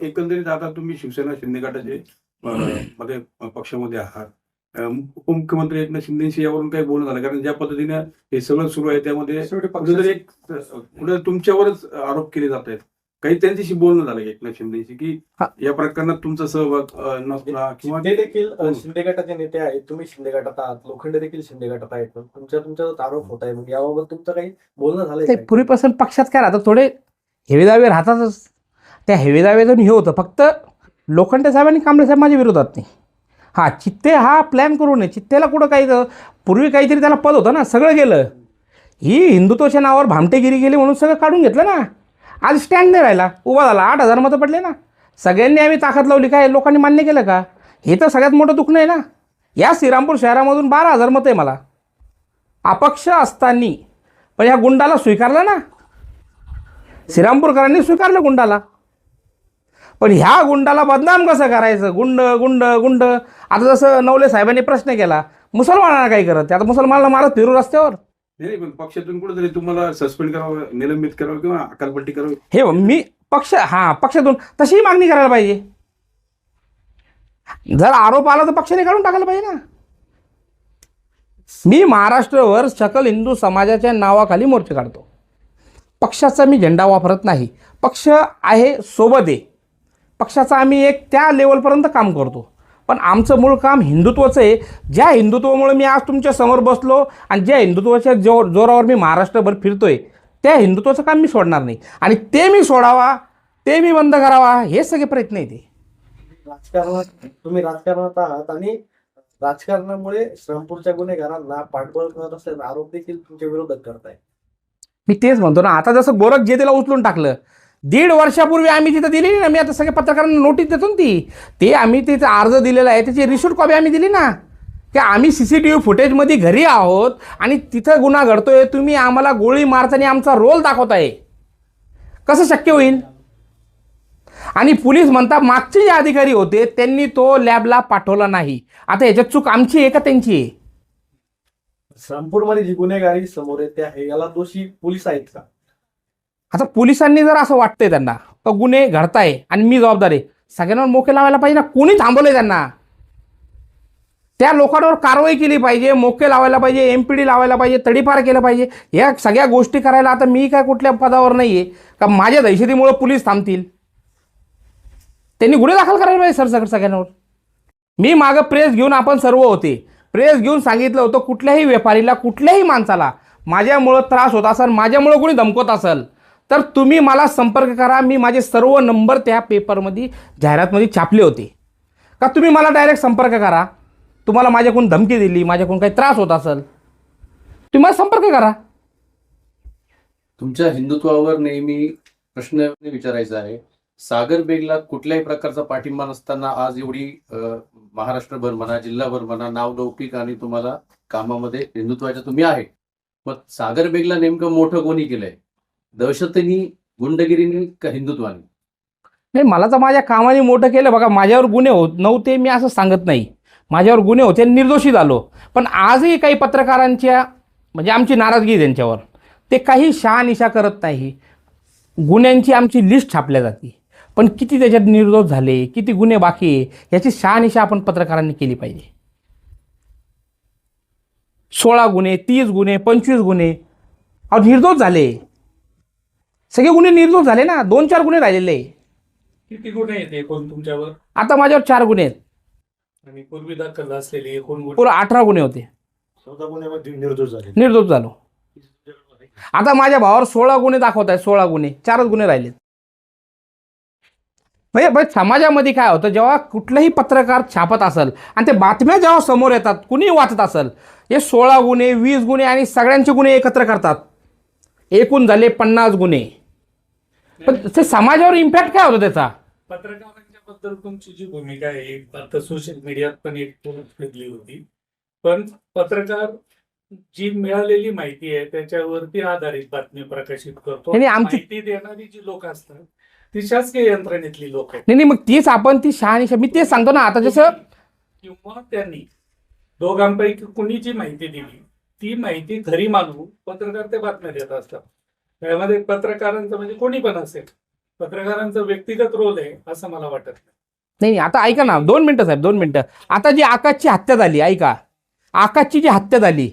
एकंदरीत आता तुम्ही शिवसेना शिंदे गटाचे मध्ये पक्षामध्ये आहात. उपमुख्यमंत्री एकनाथ शिंदेशी यावरून काही बोलणं झालं? कारण ज्या पद्धतीने हे सगळं सुरू आहे त्यामध्ये कुठेतरी कुठे तुमच्यावरच आरोप केले जात आहेत. काही त्यांच्याशी बोलणं झालं एकनाथ शिंदेशी की या प्रकरणात तुमचा सहभाग नसला किंवा ते देखील शिंदे गटाचे नेते आहेत, तुम्ही शिंदे गटात आहात, लोखंडे देखील शिंदे गटात आहेत, तुमच्यावर आरोप होत आहे. मग याबाबत तुमचं काही बोलणं झालंय ते का? पूर्वीपासून पक्षात काय राहतं, थोडे हेवेदावे राहतातच. त्या हेवेदावेतून हे होतं. फक्त लोखंडे साहेबांनी कांबळे साहेब माझ्या विरोधात नाही. हा चित्ते हा प्लॅन करू नये. चित्तेला कुठं काही पूर्वी काहीतरी त्याला पद होतं ना, सगळं गेलं. ही हिंदुत्वाच्या नावावर भामटेगिरी गेली म्हणून सगळं काढून घेतलं ना. आज स्टँड नाही राहिला, उभा झाला. 8,000 मतं पडले ना. सगळ्यांनी आम्ही ताकद लावली, काय लोकांनी मान्य केलं का? हे तर सगळ्यात मोठं दुखणं आहे ना. या श्रीरामपूर शहरामधून 12,000 मतं आहे मला, अपक्ष असताना. पण ह्या गुंडाला स्वीकारलं ना, श्रीरामपूरकरांनी स्वीकारलं गुंडाला. पण ह्या गुंडाला बदनाम कसं करायचं? गुंड गुंड गुंड. आता जसं नवले साहेबांनी प्रश्न केला, मुसलमानांना काय करत? आता मुसलमानाला मारत फिरू रस्त्यावर. नाही, पण पक्षातून कुठेतरी तुम्हाला सस्पेंड करावं, निलंबित करावं किंवा अकालपट्टी करावी हे मी पक्षातून तशीही मागणी करायला पाहिजे. जर आरोप आला तर पक्षाने काढून टाकायला पाहिजे ना. मी महाराष्ट्रभर सकल हिंदू समाजाच्या नावाखाली मोर्चे काढतो. पक्षाचा मी झेंडा वापरत नाही. पक्ष आहे, सोबत आहे. पक्षाचा आम्ही एक त्या लेवलपर्यंत काम करतो. पण आमचं मूळ काम हिंदुत्वाचं आहे. ज्या हिंदुत्वामुळे मी आज तुमच्या समोर बसलो आणि ज्या हिंदुत्वाच्या जोरावर मी महाराष्ट्रभर फिरतोय, त्या हिंदुत्वाचं काम मी सोडणार नाही. आणि ते मी सोडावा, ते मी बंद करावा, हे सगळे प्रयत्न आहेत. तुम्ही राजकारणात आहात आणि राजकारणामुळे श्रीरामपूरच्या गुन्हेगारांना पाठबळ करत असल्याचा आरोप देखील तुमच्या विरोधात करताय. मी तेच म्हणतो ना. आता जसं गोरख जेतेला उचलून टाकलं, 1.5 वर्षापूर्वी आम्ही तिथं दिली ना. मी आता सगळ्या पत्रकारांना नोटीस देतो ना ते आम्ही तिथं अर्ज दिलेला आहे, त्याची रिसिप्ट कॉपी आम्ही दिली ना, की आम्ही CCTV फुटेजमध्ये घरी आहोत आणि तिथं गुन्हा घडतोय. तुम्ही आम्हाला गोळी मारताना आमचा रोल दाखवताय, कसं शक्य होईल? आणि पोलीस म्हणतात मागचे जे अधिकारी होते त्यांनी तो लॅबला पाठवला नाही. आता याच्यात चूक आमची आहे का त्यांची आहे? श्रीरामपूरमध्ये जी गुन्हेगारी समोर येते आहे याला दोषी पोलीस आहेत का? आता पोलिसांनी जर असं वाटतंय त्यांना का गुन्हे घडताय आणि मी जबाबदार आहे, सगळ्यांवर मोके लावायला पाहिजे ना. कोणी थांबवलंय त्यांना? त्या लोकांवर कारवाई केली पाहिजे, मोके लावायला पाहिजे, MPD लावायला पाहिजे, तडीपार केलं पाहिजे. या सगळ्या गोष्टी करायला आता मी काय कुठल्या पदावर नाही आहे का माझ्या दहशतीमुळे पोलीस थांबतील? त्यांनी गुन्हे दाखल करायला पाहिजे सगळ्यांवर. मी मागं प्रेस घेऊन आपण सर्व होते, प्रेस घेऊन सांगितलं होतं कुठल्याही व्यापारीला, कुठल्याही माणसाला माझ्यामुळं त्रास होत असेल, माझ्यामुळं कोणी धमकवत असेल तर तुम्ही मला संपर्क करा. मी माझे सर्व नंबर त्या पेपरमध्ये जाहिरातमध्ये छापले होते. का तुम्ही मला डायरेक्ट संपर्क करा. तुम्हाला माझ्याकडून धमकी दिली, माझ्याकडून काही त्रास होत असेल, तुम्ही मला संपर्क करा. तुमच्या हिंदुत्वावर नेहमी प्रश्न विचारायचा आहे सागर बेगला कुठल्याही प्रकारचा पाठिंबा नसताना आज एवढी महाराष्ट्रभर म्हणा, जिल्हाभर म्हणा, नावलौकिक आणि तुम्हाला कामामध्ये हिंदुत्वाच्या तुम्ही आहे. मग सागर बेगला नेमकं मोठं कोणी केलंय? दहशतीने, गुंडगिरीने का हिंदुत्वाने? नाही, मला तर माझ्या कामाने मोठं केलं. बघा, माझ्यावर गुन्हे नव्हते मी असं सांगत नाही, माझ्यावर गुन्हे होते, निर्दोषी झालो. पण आजही काही पत्रकारांच्या म्हणजे आमची नाराजगी आहे त्यांच्यावर, ते काही शहानिशा करत नाही. गुन्ह्यांची आमची लिस्ट छापल्या जाते, पण किती त्याच्यात निर्दोष झाले, किती गुन्हे बाकी आहे, याची शहानिशा आपण पत्रकारांनी केली पाहिजे. 16 गुन्हे, 30 गुन्हे, 25 गुन्हे, अहो निर्दोष झाले, सगळे गुन्हे निर्दोष झाले ना. 2-4 गुन्हे राहिलेले आहे. किती गुन्हे आहेत एकूण तुमच्यावर? आता माझ्यावर 4 गुन्हे आहेत आणि पूर्वी दाखल असलेले एकूण गुन्हे? पुरा 18 गुन्हे होते. 14 गुन्ह्यामध्ये निर्दोष झाले. निर्दोष झालो. आता माझ्या भावावर 16 गुन्हे दाखवत आहे, 16 गुन्हे, 4च गुन्हे राहिलेत. म्हणजे समाजामध्ये काय होतं, जेव्हा कुठलाही पत्रकार छापत असेल आणि ते बातम्या जेव्हा समोर येतात, कुणी वाचत असेल, हे 16 गुन्हे, 20 गुन्हे आणि सगळ्यांचे गुन्हे एकत्र करतात, एकूण झाले 50 गुन्हे. पण ते समाजावर इम्पॅक्ट काय होतो त्याचा? पत्रकारांच्या बद्दल तुमची जी भूमिका आहे, आता सोशल मीडियात पण एक पोस्ट फिरली होती, पण पत्रकार जी मिळालेली माहिती आहे त्याच्यावरती आधारित बातमी प्रकाशित करतो. नाही, आमची- माहिती देणारी जी लोक असतात ती शासकीय यंत्रणेतली लोक आहेत. नाही, मग तीच आपण ती शहानिशा, मी तेच सांगतो ना. आता जसं किंवा त्यांनी दोघांपैकी कुणी जी माहिती दिली ती माहिती खरी मानून पत्रकार ते बातम्या देत असतात. त्यामध्ये पत्रकारांचं म्हणजे कोणी पण असेल, पत्रकारांचा व्यक्तिगत रोल आहे असं मला वाटत नाही. नाही, आता ऐका ना, 2 मिनटं साहेब, 2 मिनटं. आता जी आकाशची हत्या झाली, ऐका, आकाशची जी हत्या झाली,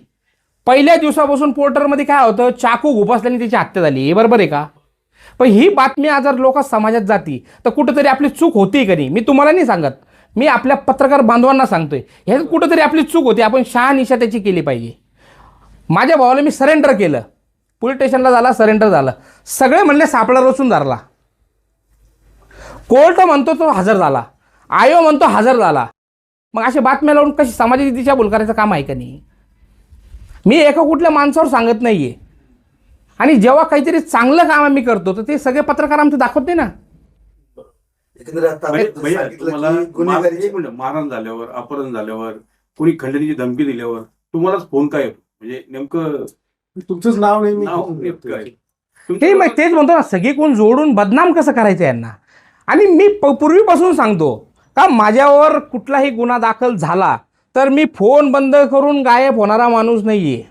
पहिल्या दिवसापासून पोर्टरमध्ये काय होतं, चाकू घुपसल्याने त्याची हत्या झाली, हे बरोबर आहे का? पण ही बातमी जर लोक समाजात जाती तर कुठंतरी आपली चूक होती का नाही? मी तुम्हाला नाही सांगत, मी आपल्या पत्रकार बांधवांना सांगतोय, ह्याच्यात कुठंतरी आपली चूक होती, आपण शहानिशा त्याची केली पाहिजे. माझ्या भावाला मी सरेंडर केलं, पोलीस स्टेशनला झाला, सरेंडर झालं, सगळे म्हणले सापळा रचून धरला, कोर्ट म्हणतो तो हजर झाला, आयो म्हणतो हजर झाला. मग अशा बातम्या लावून कशी समाजाची दिशाभूल करायचं काम आहे का नाही? मी एका कुठल्या माणसावर सांगत नाहीये. आणि जेव्हा काहीतरी चांगलं काम आम्ही करतो तर ते सगळे पत्रकार आमचे दाखवत नाही ना. एकंदरीत आता आपण भैया, सांगितलं तुम्हाला की गुन्हेगारी- एक मिनिट, मारहाण झाल्यावर, अपहरण झाल्यावर, कोणी खंडणीची धमकी दिल्यावर तुम्हालाच फोन काय येतो? म्हणजे नेमकं तुमचंच नाव नाही मी नाव नेमकं काय? हे मग तेच म्हणतो ना, सगळे कोण जोडून बदनाम कसं करायचं यांना. आणि मी पूर्वीपासून सांगतो का माझ्यावर कुठलाही गुन्हा दाखल झाला तर मी फोन बंद करून गायब होणारा माणूस नाहीये.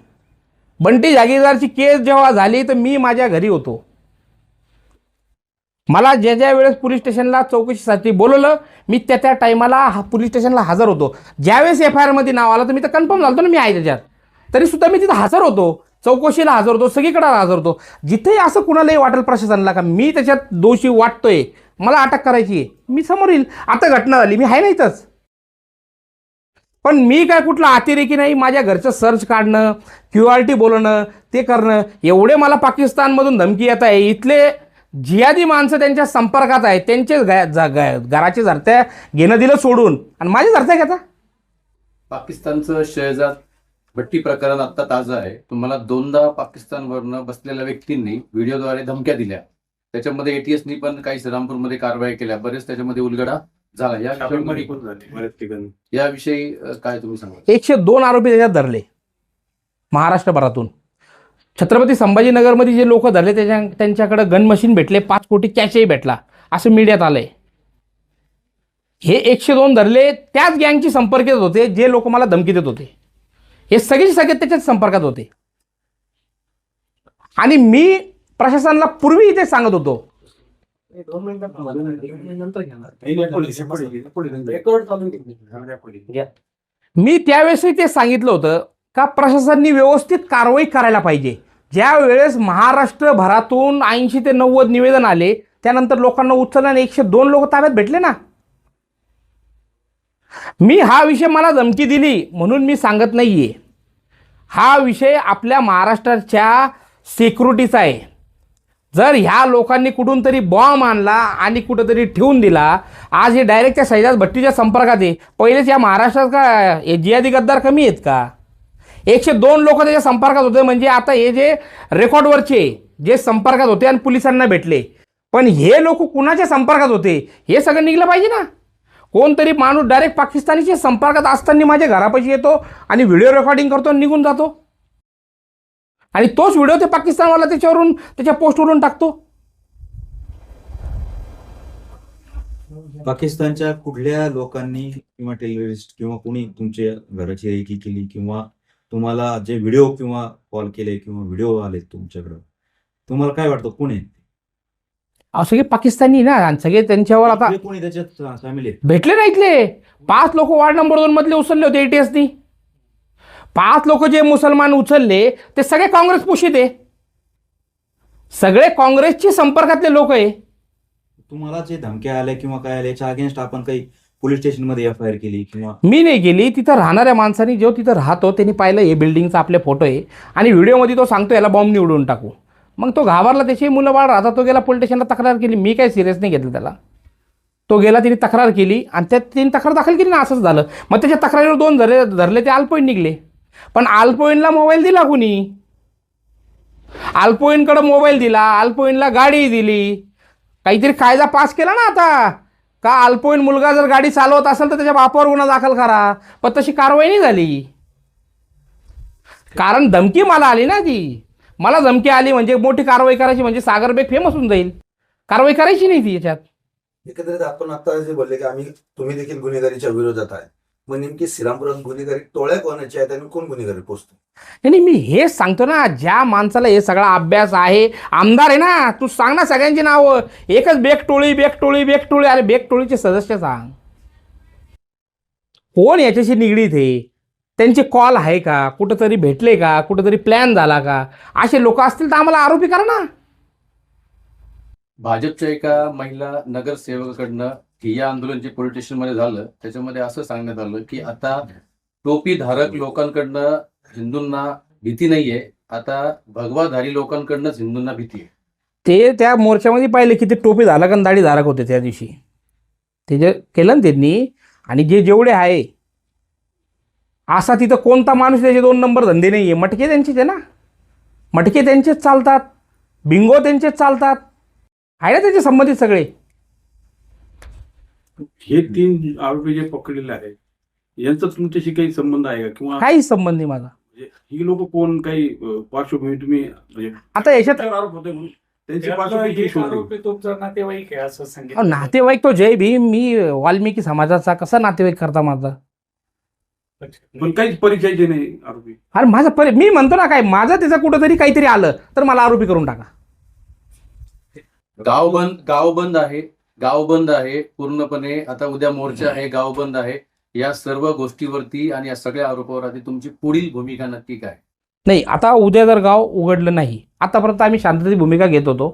बंटी जागीरदारची केस जेव्हा झाली तर मी माझ्या घरी होतो. मला ज्या वेळेस पोलीस स्टेशनला चौकशीसाठी बोलवलं मी त्या टायमाला पोलीस स्टेशनला हजर होतो. ज्यावेळेस FIR मध्ये नाव आलं तर मी तर कन्फर्म झालो ना मी आहे त्याच्यात, तरी सुद्धा मी तिथं हजर होतो, चौकशीला हजर होतो, सगळीकडे हजर होतो. जिथे असं कुणालाही वाटेल प्रशासनाला का मी त्याच्यात दोषी वाटतोय, मला अटक करायची आहे, मी समोर येईल. आता घटना झाली, मी आहे ना इथंच. पण मी काय कुठला अतिरेकी नाही. माझ्या घरचं सर्च काढणं, QRT बोलणं, ते करणं, एवढे मला पाकिस्तानमधून धमकी येत आहे. इथले जिहादी माणसं त्यांच्या संपर्कात आहेत, त्यांचे घराचे झरत्या घेणं दिलं सोडून आणि माझे झरत्या घेता. पाकिस्तानचं शहजाद भट्टी प्रकरण आता ताजं आहे. तुम्हाला 2दा पाकिस्तानवरनं बसलेल्या व्यक्तींनी व्हिडिओद्वारे धमक्या दिल्या. त्याच्यामध्ये ATSनी पण काही श्रीरामपूरमध्ये कारवाई केल्या, बरेच त्याच्यामध्ये उलगडा झाला. छापेमारी पण झाली बऱ्याच ठिकाणी. याविषयी काय तुम्ही सांगा? 102 आरोपी त्याच्यात धरले महाराष्ट्रभरातून. छत्रपती संभाजीनगरमध्ये जे लोक धरले त्यांच्याकडे गन मशीन भेटले, 5 कोटी कॅशही भेटला, असं मीडियात आलंय. हे 102 धरले त्याच गँगची संपर्कात होते जे लोक मला धमकी देत होते. हे सगळे त्याच्याच संपर्कात होते. आणि मी प्रशासनाला पूर्वी इथे सांगत होतो, 2 मिनिटांनंतर घेणार. मी त्यावेळेसही ते सांगितलं होतं का प्रशासनाने व्यवस्थित कारवाई करायला पाहिजे. ज्या वेळेस महाराष्ट्रभरातून 80 ते 90 निवेदन आले त्यानंतर लोकांना उचलल्याने 102 लोक ताब्यात भेटले ना. मी हा विषय मला धमकी दिली म्हणून मी सांगत नाहीये. हा विषय आपल्या महाराष्ट्राच्या सिक्युरिटीचा आहे. जर ह्या लोकांनी कुठून तरी बॉम्ब आणला आणि कुठंतरी ठेवून दिला, आज हे डायरेक्ट त्या शहजाद भट्टीच्या संपर्कात आहे. पहिलेच या महाराष्ट्रात का हे जिहादी गद्दार कमी आहेत का? 102 लोक त्याच्या संपर्कात होते. म्हणजे आता हे जे रेकॉर्डवरचे जे संपर्कात होते आणि पोलिसांना भेटले, पण हे लोक कुणाच्या संपर्कात होते हे सगळं निघलं पाहिजे ना. कोणतरी माणूस डायरेक्ट पाकिस्तानीच्या संपर्कात असताना माझ्या घरापाशी येतो आणि व्हिडिओ रेकॉर्डिंग करतो आणि निघून जातो, आणि तोच व्हिडिओ ते पाकिस्तानवाला त्याच्यावरून त्याच्या पोस्टवरून टाकतो. पाकिस्तानच्या कुठल्या लोकांनी किंवा टेररिस्ट किंवा कोणी तुमच्या घराची रेकी केली किंवा तुम्हाला जे व्हिडिओ किंवा कॉल केले किंवा व्हिडिओ आले तुमच्याकडं, तुम्हाला काय वाटतं कोण आहे? अहो सगळे पाकिस्तानी ना, आणि सगळे त्यांच्यावर आता जे कोणी त्याच्यात सामील आहे? भेटले नाहीतले. 5 लोक वार्ड नंबर 2 मधले उचलले होते ATSनी. 5 लोक जे मुसलमान उचलले ते सगळे काँग्रेस पोषित आहे, सगळे काँग्रेसच्या संपर्कातले लोक आहे. तुम्हाला जे धमक्या आल्या किंवा काय आल्या याच्या अगेन्स्ट आपण काही पोलीस स्टेशनमध्ये FIR केली किंवा? मी नाही गेली. तिथं राहणाऱ्या माणसांनी जो तिथं राहतो त्यांनी पाहिलं हे बिल्डिंगचा आपले फोटो आहे आणि व्हिडिओमध्ये तो सांगतो याला बॉम्ब निवडून टाकू. मग तो घाबरला, त्याची मुलं बाळ राहतात, तो गेला पोलीस स्टेशनला तक्रार केली. मी काही सिरियस नाही घेतलं त्याला. तो गेला, तिने तक्रार केली आणि त्यात तिने तक्रार दाखल केली ना, असंच झालं. मग त्याच्या तक्रारीवर 2 धरले ते अल्पवयीन निघले. पण अल्पवयीनला मोबाईल दिला कुणी? अल्पवयीनकडे मोबाईल दिला, अल्पवयीनला गाडी दिली. काहीतरी कायदा पास केला ना आता का अल्पवयीन मुलगा जर गाडी चालवत असेल तर त्याच्या बापावर गुन्हा दाखल करा. पण तशी कारवाई नाही झाली, कारण धमकी मला आली ना. ती मला धमकी आली म्हणजे मोठी कारवाई करायची, म्हणजे सागरबेग फेमस होऊन जाईल. कारवाई करायची नाही ती याच्यात. एकंदरीत आपण आता जे बोलले की तुम्ही देखील गुन्हेगारीच्या विरोधात आहे, मग नेमकी श्रीरामपुरात गुन्हेगारी टोळ्या कोणाच्या आहेत आणि कोण गुन्हेगारी पोचतो? नाही, मी हेच सांगतो ना, ज्या माणसाला हे सगळा अभ्यास आहे, आमदार आहे ना, तू सांग ना सगळ्यांची नावं. एकच बेकटोळी बेकटोळी बेकटोळी. अरे बेकटोळीचे सदस्य सांग, कोण याच्याशी निगडीत आहे, त्यांचे कॉल आहे का, कुठंतरी भेटले का, कुठंतरी प्लॅन झाला का? असे लोक असतील तर आम्हाला आरोपी करा ना. भाजपच्या एका महिला नगरसेवकाकडनं ठिय्या आंदोलन जे पोलीस स्टेशनमध्ये झालं त्याच्यामध्ये असं सांगण्यात आलं की आता टोपीधारक लोकांकडनं हिंदूंना भीती नाहीये, आता भगवाधारी लोकांकडनंच हिंदूंना भीती आहे. ते त्या मोर्चामध्ये पाहिले की ते टोपी धारक आणि दाढी धारक होते त्या दिवशी. ते जे केलं ना त्यांनी, आणि जेवढे आहे असा तिथं कोणता माणूस त्याचे 2 नंबर धंदे नाही आहे. मटके त्यांचेच आहे ना, मटके त्यांचेच चालतात, बिंगो त्यांचेच चालतात, आहे ना त्याचे संबंधित सगळे. हे 3 आरोपी जे पकडलेले आहेत यांचा तुमच्याशी काही संबंध आहे का किंवा काहीच संबंध नाही माझा. ही लोक कोण, काही पार्श्वभूमी तुम्ही म्हणजे आता याच्यात आरोप होते म्हणून त्यांची त्यातला पार्श्वभूमी एक शोधली? आरोपी तुमचा नातेवाईक आहे असं अहो, सांगितलं. नातेवाईक तो जय भीम, मी वाल्मिकी समाजाचा, कसा नातेवाईक करता माझा? पण काहीच परिचयाचे नाही आरोपी. अरे माझा मी म्हणतो ना, काय माझं त्याचं कुठंतरी काहीतरी आलं तर मला आरोपी करून टाका. गाव बंद आहे पूर्णपणे. आता उद्या मोर्चा आहे, गाव बंद आहे. या सर्व गोष्टीवरती आणि या सगळ्या आरोपावर आधी तुमची पुढील भूमिका नक्की काय? नाही, आता उद्या जर गाव उघडलं नाही, आतापर्यंत आम्ही शांततेची भूमिका घेत होतो.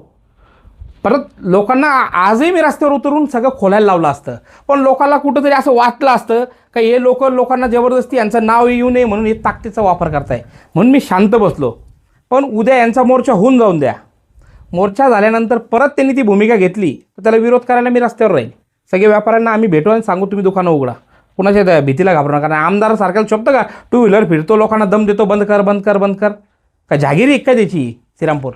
परत लोकांना आजही मी रस्त्यावर उतरून सगळं खोलायला लावलं असतं, पण लोकांना कुठंतरी असं वाटलं असतं का हे लोकांना जबरदस्ती यांचं नाव येऊ नये म्हणून हे ताकदीचा वापर करताय, म्हणून मी शांत बसलो. पण उद्या यांचा मोर्चा होऊन जाऊन द्या. मोर्चा झाल्यानंतर परत त्यांनी ती भूमिका घेतली तर त्याला विरोध करायला मी रस्त्यावर राहील. सगळे व्यापाऱ्यांना आम्ही भेटू आणि सांगू तुम्ही दुकानं उघडा, कुणाच्या भीतीला घाबरू नका. आमदार सारख्याला शोभतं का 2 व्हीलर फिरतो, लोकांना दम देतो, बंद कर बंद कर बंद कर, का जागिरी एक काय त्याची श्रीरामपूर?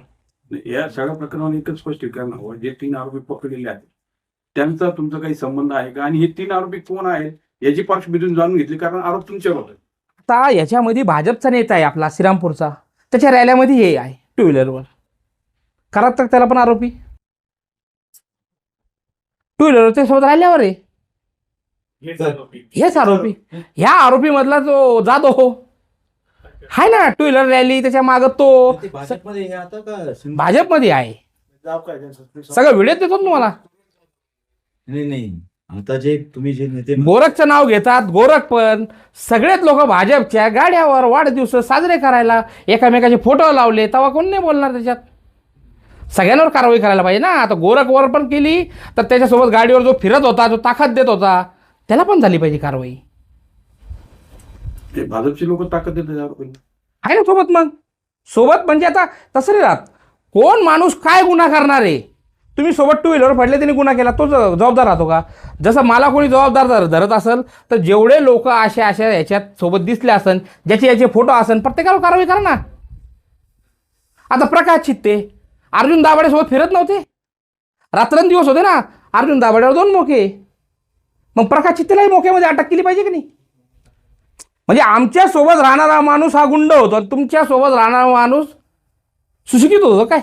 या सगळ्या प्रकरणावर एकच स्पष्टीकरण हवं, जे 3 आरोपी पकडलेले आहेत त्यांचा तुमचा काही संबंध आहे का, आणि हे 3 आरोपी कोण आहेत याची पार्श्वभूमी जाणून घेतली, कारण आरोप तुमच्यावर होते. आता याच्यामध्ये भाजपचा नेता आहे आपला श्रीरामपूरचा, त्याच्या रॅल्यामध्ये हे आहे 2 व्हीलरवर, करा तर त्याला पण आरोपी. 2 व्हीलरवर त्यासोबत राहिल्यावर आहे हेच आरोपी. ह्या आरोपी मधला जो जाधव आहे ना, 2 व्हीलर रॅली, त्याच्या मागं तो ते भाजपमध्ये हे आता का भाजपमध्ये आहे. जाब काय त्यांचं? सगळं व्हिडिओ देतो ना तुम्हाला. नाही आता जे तुम्ही जे नेते गोरखचं नाव घेतात, गोरख पण सगळेच लोक भाजपच्या गाड्यावर वाढदिवस साजरे करायला एकामेकाचे फोटो लावले, तेव्हा कोण नाही बोलणार त्याच्यात? सगळ्यांवर कारवाई करायला पाहिजे ना. आता गोरखवर पण केली तर त्याच्यासोबत गाडीवर जो फिरत होता, जो ताकद देत होता, त्याला पण झाली पाहिजे कारवाई. ते भाजपची लोक ताकद देतात आरोपी आहे ना सोबत. मग सोबत म्हणजे आता तसं नाही राहत, कोण माणूस काय गुन्हा करणार आहे. तुम्ही सोबत 2 व्हीलर पडले, त्यांनी गुन्हा केला, तो जबाबदार राहतो का? जसं मला कोणी जबाबदार धरत असेल तर जेवढे लोक अशा याच्यात सोबत दिसले असन, ज्याचे याचे फोटो असन, प्रत्येकावर कारवाई करा ना. आता प्रकाश चित्ते, अर्जुन दाभाडे सोबत फिरत नव्हते, रात्रंदिवस होते ना. अर्जुन दाभाड्यावर 2 मोके, मग प्रकाश चित्तेलाही मोक्यामध्ये अटक केली पाहिजे की नाही? म्हणजे आमच्या सोबत राहणारा माणूस हा गुंड होतो, तुमच्या सोबत राहणारा माणूस सुशिक्षित होतो काय?